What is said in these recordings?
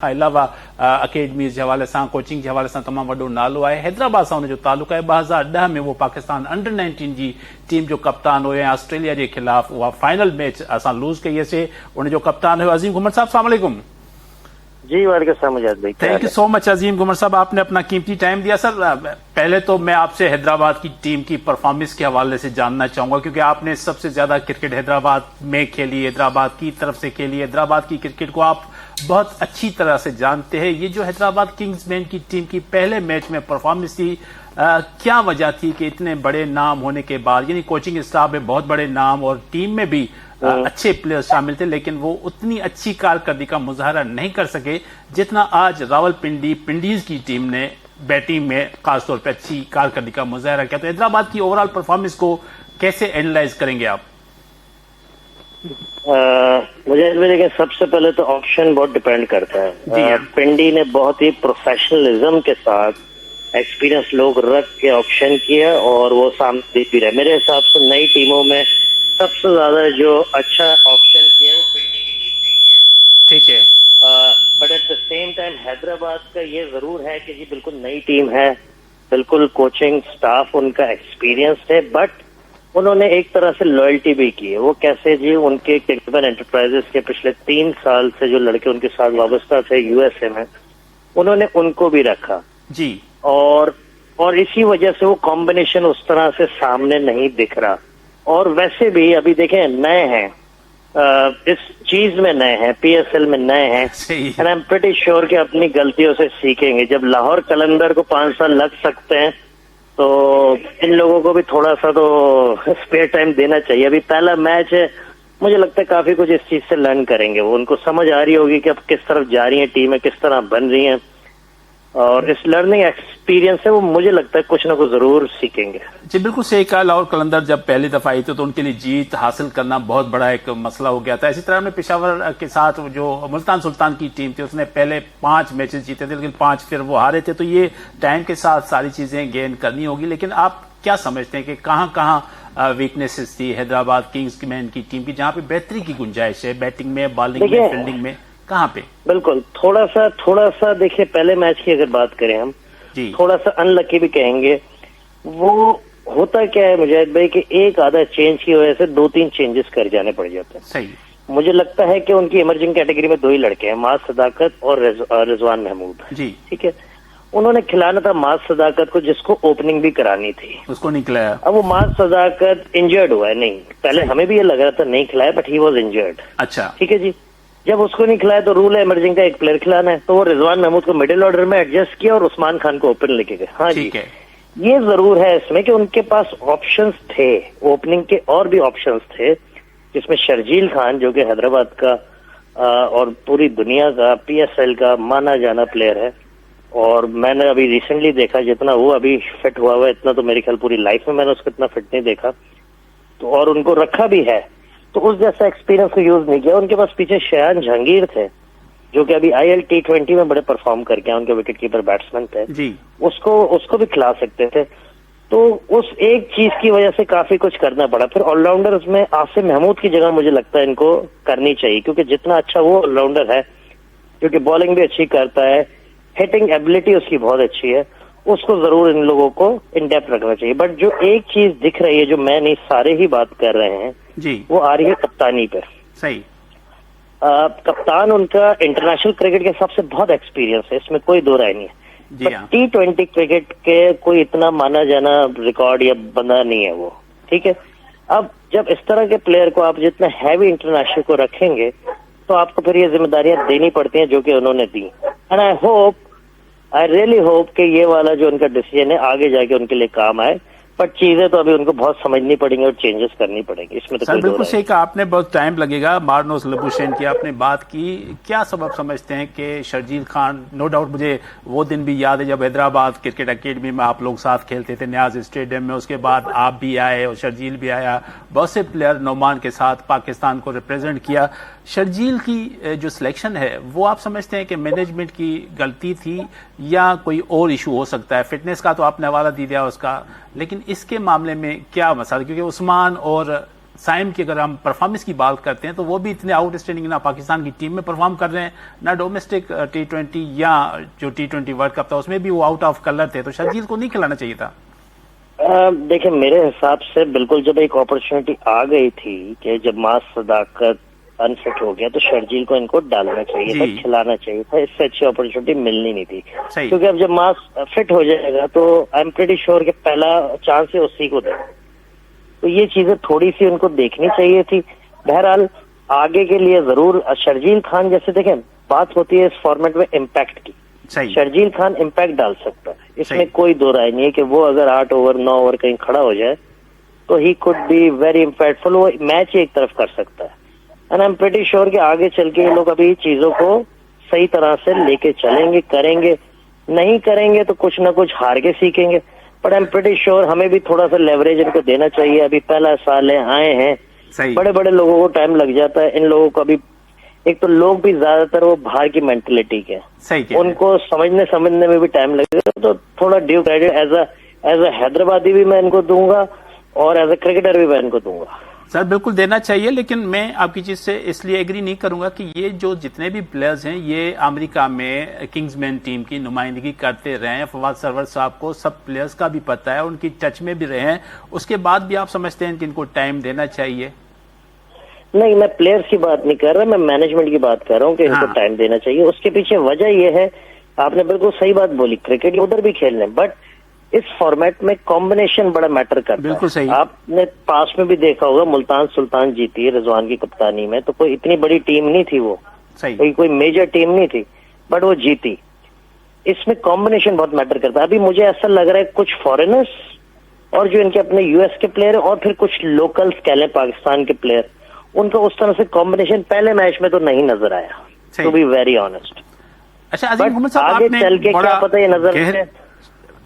अलावा अकेडमी जे हवाले सां कोचिंग जे हवाले सां तमामु वॾो नालो आहे। हैदराबाद सां हुनजो तालुक़ु आहे। 2010 में वो पाकिस्तान अंडर 19 जी टीम जो कप्तान हुयो ऐं ऑस्ट्रेलिया जे ख़िलाफ़ उहा फाइनल मैच असां लूज़ कईसीं। उनजो कप्तान हुयो अजीम घुमर साहब। अस्सलाम वालेकुम। जी वालेकुम सलाम मुजाहिद भाई। थैंक यू सो मच अजीम घुमर साहब, आपने अपना कीमती टाइम दिया। सर पहले तो मैं आपसे हैदराबाद की टीम की परफॉर्मेंस के हवाले से जानना चाहूंगा, क्योंकि आपने सबसे ज्यादा क्रिकेट हैदराबाद में खेली, हैदराबाद की तरफ से खेली, हैदराबाद की क्रिकेट को आप बहुत अच्छी तरह से जानते हैं। ये जो हैदराबाद किंग्समैन की टीम की पहले मैच में परफॉर्मेंस थी, क्या वजह थी कि इतने बड़े नाम होने के बाद, यानी कोचिंग स्टाफ में बहुत बड़े नाम और टीम में भी अच्छे प्लेयर्स शामिल थे, लेकिन वो उतनी अच्छी कारकर्दगी का मुजाहरा नहीं कर सके जितना आज रावलपिंडी पिंडीज की टीम ने बैटिंग में खासतौर पर अच्छी कारकर्दगी का मुजाहरा किया। तो हैदराबाद की ओवरऑल परफॉर्मेंस को कैसे एनालाइज करेंगे आप? मुझे देखिए, सबसे पहले तो ऑप्शन बहुत डिपेंड करता है। पिंडी ने बहुत ही प्रोफेशनलिज्म के साथ एक्सपीरियंस लोग रख के ऑप्शन किया और वो सामने भी रहे। मेरे हिसाब से नई टीमों में सबसे ज्यादा जो अच्छा ऑप्शन किया है पिंडी की टीम ने किया। ठीक है। But at the same time Hyderabad का ये जरूर है कि जी बिल्कुल नई टीम है, बिल्कुल कोचिंग स्टाफ उनका एक्सपीरियंस है, बट उन्होंने एक तरह से लॉयल्टी भी की है। वो कैसे जी, उनके क्रिकेट एंटरप्राइजेस के पिछले 3 साल से जो लड़के उनके साथ वाबस्ता थे यूएसए में, उन्होंने उनको भी रखा जी। और इसी वजह से वो कॉम्बिनेशन उस तरह से सामने नहीं दिख रहा। और वैसे भी अभी देखें, नए हैं, इस चीज में नए हैं, पीएसएल में नए हैं, and I am pretty sure कि अपनी गलतियों से सीखेंगे। जब लाहौर कलंदर को 5 साल लग सकते हैं, तो इन लोगों को भी थोड़ा सा तो स्पेयर टाइम देना चाहिए। अभी पहला मैच है, मुझे लगता है काफी कुछ इस चीज से लर्न करेंगे। वो उनको समझ आ रही होगी कि अब किस तरफ जा रही है टीमें, किस तरह बन रही हैं, और इस लर्निंग एक्सपीरियंस से वो मुझे लगता है कुछ ना कुछ जरूर सीखेंगे। जी बिल्कुल सही कहा। लाहौर कलंदर जब पहली दफा आई थी तो उनके लिए जीत हासिल करना बहुत बड़ा एक मसला हो गया था। इसी तरह हमने पेशावर के साथ जो मुल्तान सुल्तान की टीम थी, उसने पहले 5 मैचेस जीते थे, लेकिन 5 फिर वो हारे थे। तो ये टाइम के साथ सारी चीजें गेन करनी होगी। लेकिन आप क्या समझते हैं कि कहाँ कहाँ वीकनेसेस थी हैदराबाद किंग्समैन की टीम की, जहाँ पे बेहतरी की गुंजाइश है, बैटिंग में, बॉलिंग में, फील्डिंग में, कहाँ पे? बिल्कुल थोड़ा सा देखिए, पहले मैच की अगर बात करें हम जी, थोड़ा सा अनलकी भी कहेंगे। वो होता क्या है मुजाहिद भाई कि एक आधा चेंज की वजह से 2-3 चेंजेस कर जाने पड़ जाते हैं। सही। मुझे लगता है कि उनकी इमर्जिंग कैटेगरी में 2 ही लड़के हैं, माज सदाकत और रिजवान महमूद जी। ठीक है, उन्होंने खिलाना था माज सदाकत को, जिसको ओपनिंग भी करानी थी, उसको नहीं खिलाया। अब वो माज सदाकत इंजर्ड हुआ है। नहीं, पहले हमें भी ये लग रहा था नहीं खिलाया, बट ही वॉज इंजर्ड। अच्छा, ठीक है जी। जब उसको नहीं खिलाया तो रूल है इमर्जिंग का एक प्लेयर खिलाना है, तो वो रिजवान महमूद को मिडिल ऑर्डर में एडजस्ट किया और उस्मान खान को ओपन लेके गए। हाँ जी, ये जरूर है इसमें कि उनके पास ऑप्शंस थे, ओपनिंग के और भी ऑप्शंस थे, जिसमें शर्जील खान जो कि हैदराबाद का और पूरी दुनिया का पीएसएल का माना जाना प्लेयर है। और मैंने अभी रिसेंटली देखा, जितना वो अभी फिट हुआ है, इतना तो मेरे ख्याल पूरी लाइफ में मैंने उसको इतना फिट नहीं देखा। तो और उनको रखा भी है, तो उस जैसा एक्सपीरियंस को यूज नहीं किया। उनके पास पीछे शयान जहांगीर थे, जो कि अभी आईएल T20 में बड़े परफॉर्म करके उनके विकेट कीपर बैट्समैन थे जी। उसको भी खिला सकते थे। तो उस एक चीज की वजह से काफी कुछ करना पड़ा। फिर ऑलराउंडर्स में आसिम महमूद की जगह मुझे लगता है इनको करनी चाहिए, क्योंकि जितना अच्छा वो ऑलराउंडर है, क्योंकि बॉलिंग भी अच्छी करता है, हिटिंग एबिलिटी उसकी बहुत अच्छी है, उसको जरूर इन लोगों को इन डेप्थ रखना चाहिए। बट जो एक चीज दिख रही है, जो मैं नहीं सारे ही बात कर रहे हैं जी, वो आ रही है कप्तानी पे। सही। कप्तान उनका इंटरनेशनल क्रिकेट के हिसाब से बहुत एक्सपीरियंस है, इसमें कोई दो राय नहीं है। T20 क्रिकेट के कोई इतना माना जाना रिकॉर्ड या बंदा नहीं है वो। ठीक है, अब जब इस तरह के प्लेयर को आप जितना हैवी इंटरनेशनल को रखेंगे, तो आपको फिर ये जिम्मेदारियां देनी पड़ती हैं, जो कि उन्होंने दी। एंड आई रियली होप कि ये वाला जो उनका डिसीजन है आगे जाके उनके लिए काम आए। बट चीजें तो अभी उनको बहुत समझनी पड़ेंगी और चेंजेस करनी पड़ेगी, इसमें तो सर बिल्कुल सही कहा आपने। बहुत टाइम लगेगा। मार्नोस लबुशेन की आपने बात की, क्या सबब समझते हैं कि शर्जील खान, नो डाउट मुझे वो दिन भी याद है जब हैदराबाद क्रिकेट अकेडमी में आप लोग साथ खेलते थे न्याज स्टेडियम में, उसके बाद आप भी आए और शर्जील भी आया, बहुत से प्लेयर नोमान के साथ पाकिस्तान को रिप्रेजेंट किया। शर्जील की जो सिलेक्शन है, वो आप समझते हैं कि मैनेजमेंट की गलती थी या कोई और इशू हो सकता है? फिटनेस का तो आपने हवाला दे दिया उसका, लेकिन इसके मामले में क्या मसला? क्योंकि उस्मान और साइम की अगर हम परफॉर्मेंस की बात करते हैं तो वो भी इतने आउटस्टैंडिंग ना पाकिस्तान की टीम में परफॉर्म कर रहे हैं, ना डोमेस्टिक T20 या जो T20 वर्ल्ड कप था उसमें भी वो आउट ऑफ कलर थे, तो शर्जील को नहीं खिलाना चाहिए था। देखिए मेरे हिसाब से बिल्कुल जब एक अपॉर्चुनिटी आ गई थी कि जब मास सदाकत अनफिट हो गया तो शर्जील को इनको डालना चाहिए था, खिलाना चाहिए था, इससे अच्छी अपॉर्चुनिटी मिलनी नहीं थी। क्योंकि अब जब मास फिट हो जाएगा तो आई एम प्रीटी श्योर कि पहला चांस है उसी को देगा। तो ये चीजें थोड़ी सी उनको देखनी चाहिए थी। बहरहाल आगे के लिए जरूर शर्जील खान, जैसे देखें बात होती है इस फॉर्मेट में इम्पैक्ट की, शर्जील खान इम्पैक्ट डाल सकता है, इसमें कोई दो राय नहीं है कि वो अगर 8 ओवर 9 ओवर कहीं खड़ा हो जाए तो he could be very impactful, वो मैच एक तरफ कर सकता है। And I am pretty sure कि आगे चल के ये लोग अभी चीजों को सही तरह से लेके चलेंगे, करेंगे, नहीं करेंगे तो कुछ ना कुछ हार के सीखेंगे। But I am pretty sure हमें भी थोड़ा सा लेवरेज इनको देना चाहिए। अभी पहला साल है, आए हैं, बड़े बड़े लोगों को टाइम लग जाता है, इन लोगों को अभी एक तो लोग भी ज्यादातर वो बाहर की मेंटेलिटी के, उनको समझने में भी टाइम लगेगा। तो थोड़ा due credit as a Hyderabadi भी मैं इनको दूंगा और एज अ क्रिकेटर भी मैं इनको दूंगा। सर बिल्कुल देना चाहिए, लेकिन मैं आपकी चीज से इसलिए एग्री नहीं करूंगा कि ये जो जितने भी प्लेयर्स हैं ये अमेरिका में किंग्समैन टीम की नुमाइंदगी करते रहे हैं। फवाद सरवर साहब को सब प्लेयर्स का भी पता है, उनकी टच में भी रहे हैं, उसके बाद भी आप समझते हैं कि इनको टाइम देना चाहिए? नहीं, मैं प्लेयर्स की बात नहीं कर रहा, मैं मैनेजमेंट की बात कर रहा हूँ कि इनको टाइम देना चाहिए। उसके पीछे वजह यह है, आपने बिल्कुल सही बात बोली, क्रिकेट उधर भी खेलने, बट इस फॉर्मेट में कॉम्बिनेशन बड़ा मैटर करता है। बिल्कुल सही। आपने पास में भी देखा होगा, मुल्तान सुल्तान जीती है रिजवान की कप्तानी में, तो कोई इतनी बड़ी टीम नहीं थी वो, कोई मेजर टीम नहीं थी, बट वो जीती। इसमें कॉम्बिनेशन बहुत मैटर करता है। अभी मुझे ऐसा लग रहा है कुछ फॉरेनर्स और जो इनके अपने यूएस के प्लेयर और फिर कुछ लोकल्स कह लें पाकिस्तान के प्लेयर, उनका उस तरह से कॉम्बिनेशन पहले मैच में तो नहीं नजर आया, टू बी वेरी ऑनेस्ट। अच्छा अजीम मोहम्मद साहब, आगे चल के क्या पता ये नजर,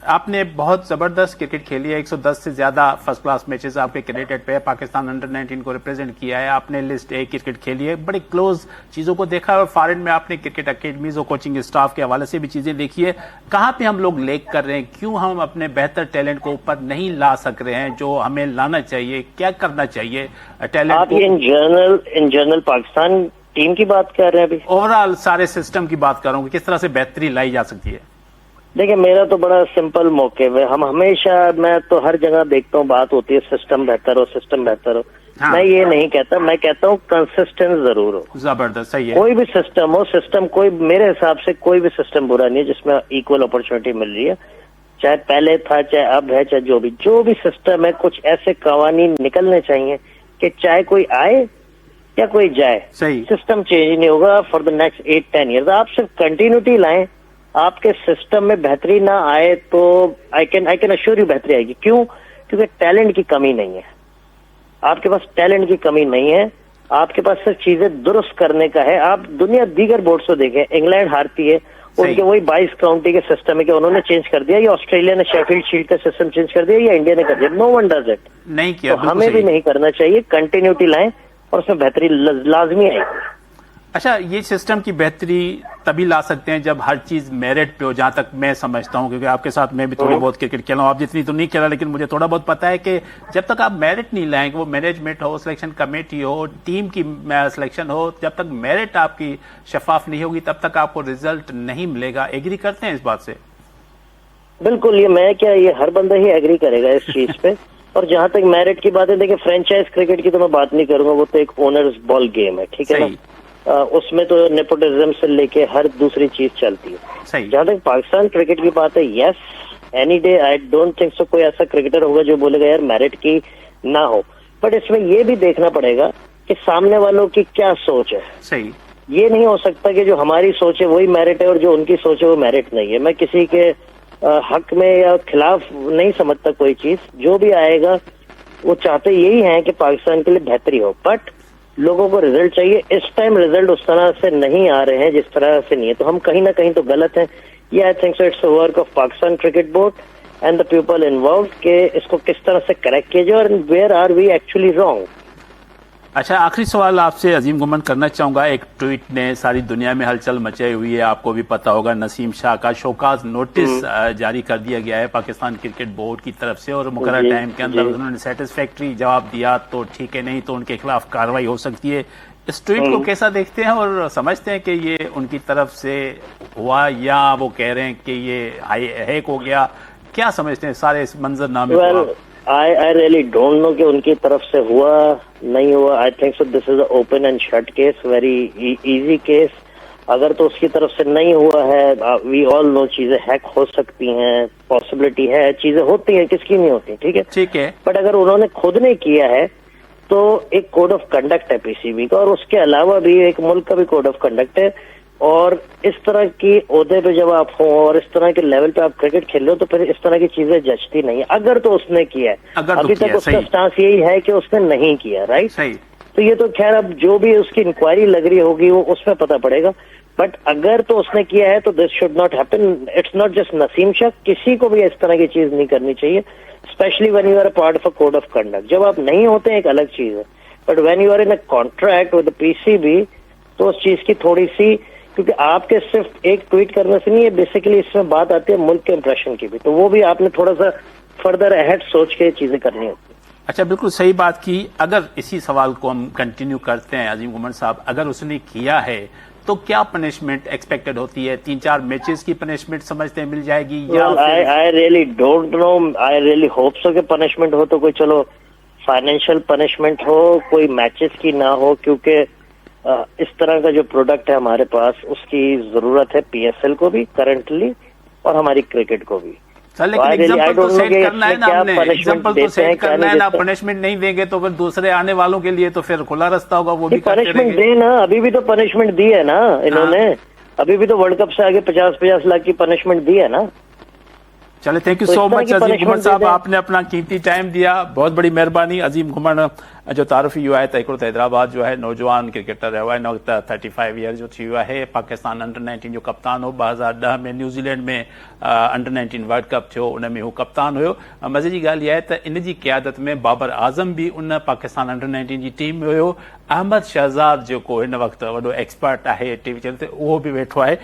आपने बहुत जबरदस्त क्रिकेट खेली है, 110 से ज्यादा फर्स्ट क्लास मैचेस आपके क्रेडिट पे है, पाकिस्तान अंडर 19 को रिप्रेजेंट किया है, आपने लिस्ट ए क्रिकेट खेली है, बड़े क्लोज चीजों को देखा है और फॉरेन में आपने क्रिकेट अकेडमीज और कोचिंग स्टाफ के हवाले से भी चीजें देखी है। कहां पे हम लोग लेक कर रहे हैं, क्यों हम अपने बेहतर टैलेंट को ऊपर नहीं ला सक रहे हैं जो हमें लाना चाहिए, क्या करना चाहिए टैलेंट आप इन जनरल पाकिस्तान टीम की बात कर रहे हैं? अभी ओवरऑल सारे सिस्टम की बात कर रहा हूँ, किस तरह से बेहतरी लाई जा सकती है? देखिए मेरा तो बड़ा सिंपल मौके है, हम हमेशा, मैं तो हर जगह देखता हूँ बात होती है सिस्टम बेहतर हो, सिस्टम बेहतर हो। मैं ये नहीं कहता, मैं कहता हूँ कंसिस्टेंट जरूर हो। जबरदस्त, सही है। कोई भी सिस्टम हो, सिस्टम कोई, मेरे हिसाब से कोई भी सिस्टम बुरा नहीं है जिसमें इक्वल अपॉर्चुनिटी मिल रही है, चाहे पहले था, चाहे अब है, चाहे जो भी सिस्टम है, कुछ ऐसे कवानीन निकलने चाहिए कि चाहे कोई आए या कोई जाए, सिस्टम चेंज नहीं होगा फॉर द नेक्स्ट 8-10 ईयर्स। आप सिर्फ कंटिन्यूटी लाएं, आपके सिस्टम में बेहतरी ना आए तो आई कैन अश्योर यू बेहतरी आएगी। क्यों? क्योंकि टैलेंट की कमी नहीं है, आपके पास टैलेंट की कमी नहीं है, आपके पास सिर्फ चीजें दुरुस्त करने का है। आप दुनिया दीगर बोर्ड्स को देखें, इंग्लैंड हारती है, उनके वही 22 काउंटी के सिस्टम है कि उन्होंने चेंज कर दिया, या ऑस्ट्रेलिया ने शेफील्ड शील्ड का सिस्टम चेंज कर दिया, या इंडिया ने कर दिया, नो वन डज इट। नहीं किया, तो हमें भी नहीं करना चाहिए, कंटिन्यूटी लाएं और उसमें बेहतरी लाजमी आएगी। अच्छा, ये सिस्टम की बेहतरी तभी ला सकते हैं जब हर चीज मेरिट पे हो, जहां तक मैं समझता हूं, क्योंकि आपके साथ मैं भी थोड़ी बहुत क्रिकेट खेला हूं, आप जितनी तो नहीं खेला, लेकिन मुझे थोड़ा बहुत पता है कि जब तक आप मेरिट नहीं लाएंगे, वो मैनेजमेंट हो, सिलेक्शन कमेटी हो, टीम की सिलेक्शन हो, जब तक मेरिट आपकी शफाफ नहीं होगी तब तक आपको रिजल्ट नहीं मिलेगा। एग्री करते हैं इस बात से? बिल्कुल, ये मैं क्या, ये हर बंदा ही एग्री करेगा इस चीज पे। और जहां तक मेरिट की बात है, देखिए फ्रेंचाइज क्रिकेट की तो मैं बात नहीं करूंगा, वो तो एक ओनर्स बॉल गेम है, ठीक है ना, उसमें तो नेपोटिज्म से लेके हर दूसरी चीज चलती है। जहां तक पाकिस्तान क्रिकेट की बात है, yes, any day I don't think so कोई ऐसा क्रिकेटर होगा जो बोलेगा यार मेरिट की ना हो, बट इसमें ये भी देखना पड़ेगा कि सामने वालों की क्या सोच है। सही, ये नहीं हो सकता कि जो हमारी सोच है वही मेरिट है और जो उनकी सोच है वो मेरिट नहीं है। मैं किसी के हक में या खिलाफ नहीं समझता कोई चीज, जो भी आएगा वो चाहते यही है कि पाकिस्तान के लिए बेहतरी हो, बट लोगों को रिजल्ट चाहिए। इस टाइम रिजल्ट उस तरह से नहीं आ रहे हैं जिस तरह से नहीं है, तो हम कहीं ना कहीं तो गलत हैं। ये I think so it's the work of Pakistan cricket board and the people involve के इसको किस तरह से करेक्ट किया जाए और where are we actually wrong. अच्छा, आखिरी सवाल आपसे अजीम घुमन करना चाहूंगा। एक ट्वीट ने सारी दुनिया में हलचल मचाई हुई है, आपको भी पता होगा। नसीम शाह का शोकाज नोटिस जारी कर दिया गया है पाकिस्तान क्रिकेट बोर्ड की तरफ से, और मुकर्रर टाइम के अंदर उन्होंने सेटिस्फैक्ट्री जवाब दिया तो ठीक है, नहीं तो उनके खिलाफ कार्रवाई हो सकती है। इस ट्वीट को कैसा देखते हैं और समझते हैं कि ये उनकी तरफ से हुआ या वो कह रहे हैं कि ये हैक हो गया? क्या समझते हैं सारे इस मंजरनामे को? I really don't know कि उनकी तरफ से हुआ नहीं हुआ। I think so this is a open and shut case, very easy case। अगर तो उसकी तरफ से नहीं हुआ है, we all know चीजें हैक हो सकती हैं, पॉसिबिलिटी है, चीजें होती हैं, किसकी नहीं होती, ठीक है, ठीक है। बट अगर उन्होंने खुद ने किया है तो एक कोड ऑफ कंडक्ट है पीसीबी का, और उसके अलावा भी एक मुल्क का भी कोड ऑफ कंडक्ट है। और इस तरह की ओहदे पे जब आप हो और इस तरह के लेवल पे आप क्रिकेट खेल रहे हो तो फिर इस तरह की चीजें जचती नहीं है। अगर तो उसने किया है, अभी तक उसका स्टांस यही है कि उसने नहीं किया, राइट? सही। तो ये तो खैर अब जो भी उसकी इंक्वायरी लग रही होगी वो उसमें पता पड़ेगा, बट अगर तो उसने किया है तो this should not happen. It's not just Naseem Shah, किसी को भी इस तरह की चीज नहीं करनी चाहिए, specially when you are a part of a code of conduct. जब आप नहीं होते एक अलग चीज है, but when you are in a contract with PCB तो उस चीज की थोड़ी सी, क्योंकि आपके सिर्फ एक ट्वीट करने से नहीं है, बेसिकली इसमें बात आती है मुल्क के इंप्रेशन की भी, तो वो भी आपने थोड़ा सा फर्दर अहेड सोच के चीजें करनी होती है। अच्छा, बिल्कुल सही बात की। अगर इसी सवाल को हम कंटिन्यू करते हैं अजीम घुमन साहब, अगर उसने किया है तो क्या पनिशमेंट एक्सपेक्टेड होती है? 3-4 मैचेस की पनिशमेंट समझते हैं मिल जाएगी या? I really don't know, I really hope so कि पनिशमेंट हो तो कोई, चलो फाइनेंशियल पनिशमेंट हो, कोई मैचेस की ना हो, क्योंकि इस तरह का जो प्रोडक्ट है हमारे पास उसकी जरूरत है पीएसएल को भी करंटली और हमारी क्रिकेट को भी। सर लेकिन एग्जाम्पल तो सेट करना है ना, हमने एग्जाम्पल तो सेट करना है ना। पनिशमेंट नहीं देंगे तो फिर दूसरे आने वालों के लिए तो फिर खुला रास्ता होगा, वो भी पनिशमेंट दे ना। अभी भी तो पनिशमेंट दी है ना इन्होंने, अभी भी तो वर्ल्ड कप से आगे 50-50 लाख की पनिशमेंट दी है ना। चले, थैंक यू सो मच अजीम घुमन साहब, आपने अपना कीमती टाइम दिया, बहुत बड़ी मेहरबानी। अजीम घुमन जो तारुफी हुआ है तहकुरत हैदराबाद जो है नौजवान क्रिकेटर है, वह 35 ईयर जो थी हुआ है, पाकिस्तान अंडर-19 जो कप्तान हो 2010 में न्यूजीलैंड में अंडर-19 वर्ल्ड कप थियो उनमें हू कप्तान हुयो। मज़े जी ॻाल्हि इहा आहे त इन जी क़यादत में बाबर आज़म भी उन पाकिस्तान अंडर-19 जी टीम में हुयो। अहमद शहज़ाद जेको हिन वक़्तु वॾो एक्सपर्ट आहे टीवी चैनल ते, उहो बि वेठो आहे।